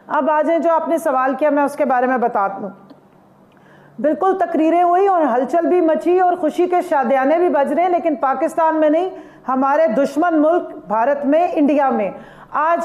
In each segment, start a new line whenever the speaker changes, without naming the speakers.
اب آ جائیں جو آپ نے سوال کیا میں اس کے بارے میں بتا دوں. بالکل تقریریں ہوئی اور ہلچل بھی مچی اور خوشی کے شادیانے بھی بج رہے ہیں، لیکن پاکستان میں نہیں، ہمارے دشمن ملک بھارت میں، انڈیا میں. آج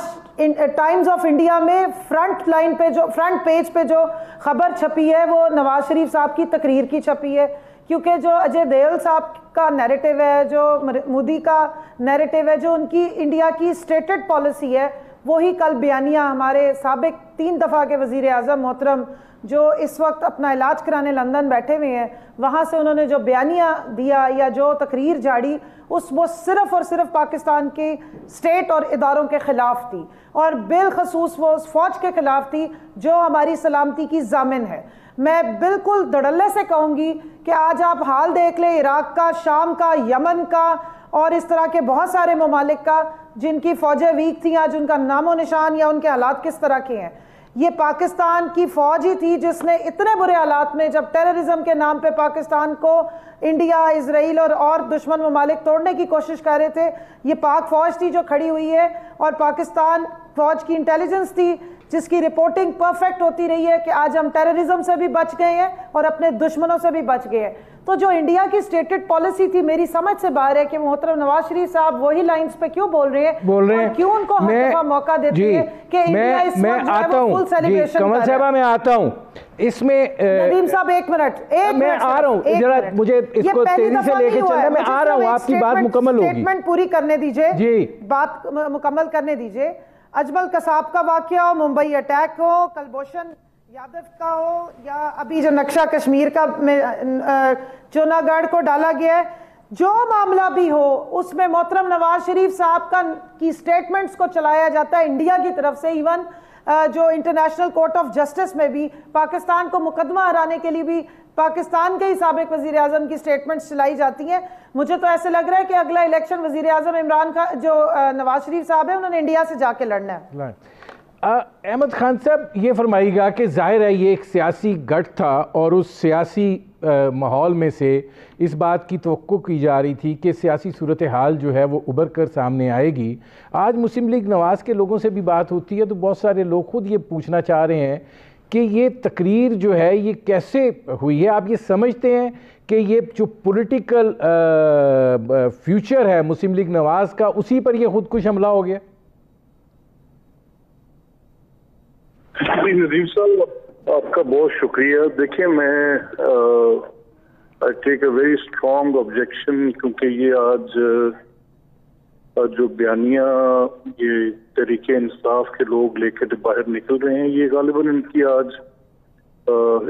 ٹائمز آف انڈیا میں فرنٹ پیج پہ جو خبر چھپی ہے وہ نواز شریف صاحب کی تقریر کی چھپی ہے، کیونکہ جو اجے دیول صاحب کا نیریٹو ہے، جو مودی کا نیریٹو ہے، جو ان کی انڈیا کی اسٹیٹڈ پالیسی ہے، وہی کل بیانیہ ہمارے سابق 3 دفعہ کے وزیر اعظم محترم جو اس وقت اپنا علاج کرانے لندن بیٹھے ہوئے ہیں، وہاں سے انہوں نے جو بیانیہ دیا یا جو تقریر جاڑی، وہ صرف اور صرف پاکستان کے اسٹیٹ اور اداروں کے خلاف تھی، اور بالخصوص وہ اس فوج کے خلاف تھی جو ہماری سلامتی کی ضامن ہے. میں بالکل دھڑلے سے کہوں گی کہ آج آپ حال دیکھ لیں عراق کا، شام کا، یمن کا اور اس طرح کے بہت سارے ممالک کا جن کی فوجیں ویک تھیں، آج ان کا نام و نشان یا ان کے حالات کس طرح کے ہیں. یہ پاکستان کی فوج ہی تھی جس نے اتنے برے حالات میں، جب ٹیررزم کے نام پہ پاکستان کو انڈیا، اسرائیل اور دشمن ممالک توڑنے کی کوشش کر رہے تھے، یہ پاک فوج تھی جو کھڑی ہوئی ہے، اور پاکستان فوج کی انٹیلیجنس تھی جس کی رپورٹنگ پرفیکٹ ہوتی رہی ہے کہ آج ہم ٹیررزم سے بھی بچ گئے ہیں اور اپنے دشمنوں سے بھی بچ گئے ہیں. تو جو انڈیا کی اسٹیٹڈ پالیسی تھی، میری سمجھ سے باہر ہے کہ محترم نواز شریف صاحب وہی لائنز پہ کیوں بول رہے ہیں اور کیوں ان کو ہر دفعہ موقع دیتے ہیں کہ انڈیا اس وقت جو ہے وہ فل سیلیبریشن کر
کمل صاحبہ میں آتا ہوں اس میں.
ندیم صاحب ایک منٹ
میں آ رہا ہوں، ذرا مجھے اس کو تیزی سے لے کے چلنا، میں آ رہا ہوں، آپ کی بات مکمل ہوگی.
اسٹیٹمنٹ پوری کرنے دیجئے، بات مکمل کرنے دیجئے. اجمل قصاب کا واقعہ ہو، ممبئی اٹیک ہو، کلبھوشن یادو کا ہو، یا ابھی جو نقشہ کشمیر کا چونا گڑھ کو ڈالا گیا ہے، جو معاملہ بھی ہو اس میں محترم نواز شریف صاحب کی سٹیٹمنٹس کو چلایا جاتا ہے انڈیا کی طرف سے. ایون جو انٹرنیشنل کورٹ آف جسٹس میں بھی پاکستان کو مقدمہ ہرانے کے لیے بھی پاکستان کے ہی سابق وزیر اعظم کی سٹیٹمنٹس چلائی جاتی ہیں. مجھے تو ایسے لگ رہا ہے کہ اگلا الیکشن وزیر اعظم عمران خان جو نواز شریف صاحب ہیں انہوں نے انڈیا سے جا کے لڑنا ہے.
احمد خان صاحب یہ فرمائیے گا کہ ظاہر ہے یہ ایک سیاسی گٹھ تھا اور اس سیاسی ماحول میں سے اس بات کی توقع کی جا رہی تھی کہ سیاسی صورتحال جو ہے وہ ابھر کر سامنے آئے گی. آج مسلم لیگ نواز کے لوگوں سے بھی بات ہوتی ہے تو بہت سارے لوگ خود یہ پوچھنا چاہ رہے ہیں کہ یہ تقریر جو ہے یہ کیسے ہوئی ہے. آپ یہ سمجھتے ہیں کہ یہ جو پولیٹیکل فیوچر ہے مسلم لیگ نواز کا اسی پر یہ خودکش حملہ ہو گیا؟
ندیم صاحب آپ کا بہت شکریہ. دیکھیں میں I take a very strong objection کیونکہ یہ آج جو بیانیہ یہ تحریک انصاف کے لوگ لے کے باہر نکل رہے ہیں، یہ غالباً ان کی آج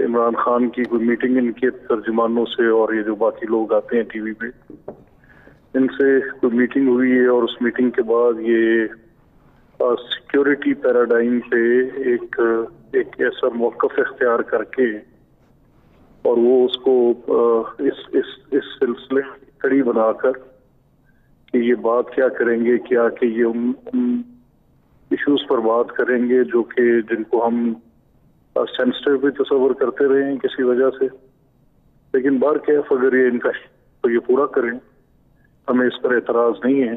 عمران خان کی کوئی میٹنگ ان کے ترجمانوں سے اور یہ جو باقی لوگ آتے ہیں ٹی وی پہ ان سے کوئی میٹنگ ہوئی ہے، اور اس میٹنگ کے بعد یہ سیکیورٹی پیراڈائم پہ ایک ایسا موقف اختیار کر کے اور وہ اس کو اس سلسلے کڑی بنا کر کہ یہ بات کیا کریں گے، کیا کہ یہ ان ایشوز پر بات کریں گے جو کہ جن کو ہم سینسٹیو بھی تصور کرتے رہے ہیں کسی وجہ سے. لیکن بہرکیف اگر یہ ان کا تو یہ پورا کریں، ہمیں اس پر اعتراض نہیں ہے.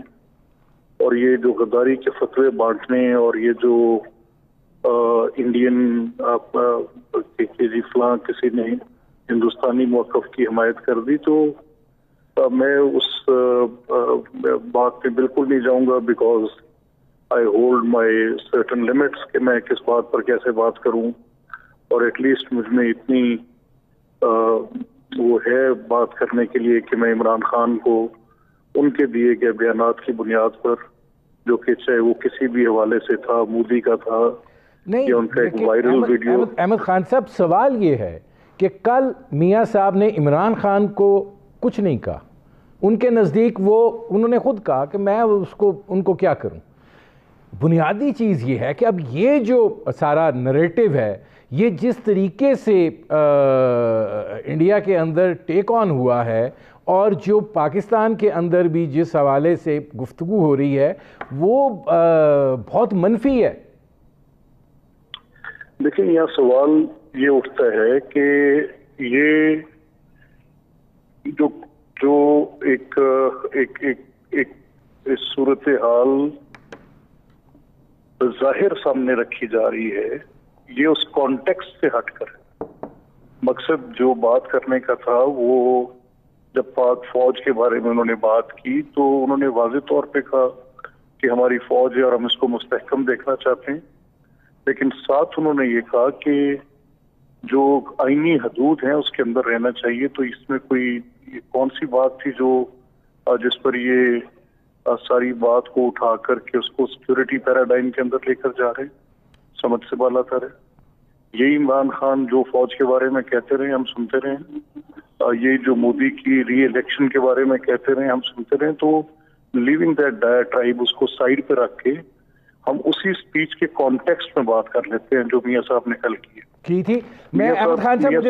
اور یہ جو غداری کے فتوے بانٹنے اور یہ جو انڈین فلاں کسی نے ہندوستانی موقف کی حمایت کر دی، تو میں اس بات پہ بالکل نہیں جاؤں گا، because I hold my certain limits کہ میں کس بات پر کیسے بات کروں. اور ایٹ لیسٹ مجھ میں اتنی وہ ہے بات کرنے کے لیے کہ میں عمران خان کو ان کے دیے گئے بیانات کی بنیاد پر، جو کہ چاہے وہ کسی بھی حوالے سے تھا، مودی کا تھا یا ان کا ایک وائرل ویڈیو.
احمد خان صاحب سوال یہ ہے کہ کل میاں صاحب نے عمران خان کو کچھ نہیں کہا، ان کے نزدیک انہوں نے خود کہا کہ میں ان کو کیا کروں. بنیادی چیز یہ ہے کہ اب یہ جو سارا نریٹو ہے یہ جس طریقے سے انڈیا کے اندر ٹیک آن ہوا ہے اور جو پاکستان کے اندر بھی جس حوالے سے گفتگو ہو رہی ہے وہ بہت منفی ہے.
دیکھیں یہاں سوال یہ اٹھتا ہے کہ یہ جو ایک صورتحال ظاہر سامنے رکھی جا رہی ہے یہ اس کانٹیکسٹ سے ہٹ کر ہے۔ مقصد جو بات کرنے کا تھا وہ جب پاک فوج کے بارے میں انہوں نے بات کی تو انہوں نے واضح طور پہ کہا کہ ہماری فوج ہے اور ہم اس کو مستحکم دیکھنا چاہتے ہیں، لیکن ساتھ انہوں نے یہ کہا کہ جو آئینی حدود ہیں اس کے اندر رہنا چاہیے۔ تو اس میں کوئی کون سی بات تھی جو جس پر یہ ساری بات کو اٹھا کر کے اس کو سیکورٹی پیراڈائم کے اندر لے کر جا رہے ہیں، سمجھ سے بالا تر ہے۔ یہی عمران خان جو فوج کے بارے میں کہتے رہے ہم سنتے رہے، یہ جو مودی کی ری الیکشن کے بارے میں کہتے رہے ہم سنتے رہے، تو لیونگ دیٹ ڈائٹرائب اس کو سائڈ پہ رکھ کے ہم اسی سپیچ کے کانٹیکسٹ میں بات کر لیتے ہیں جو میاں صاحب نے کل کی
تھی۔ میں احمد خان صاحب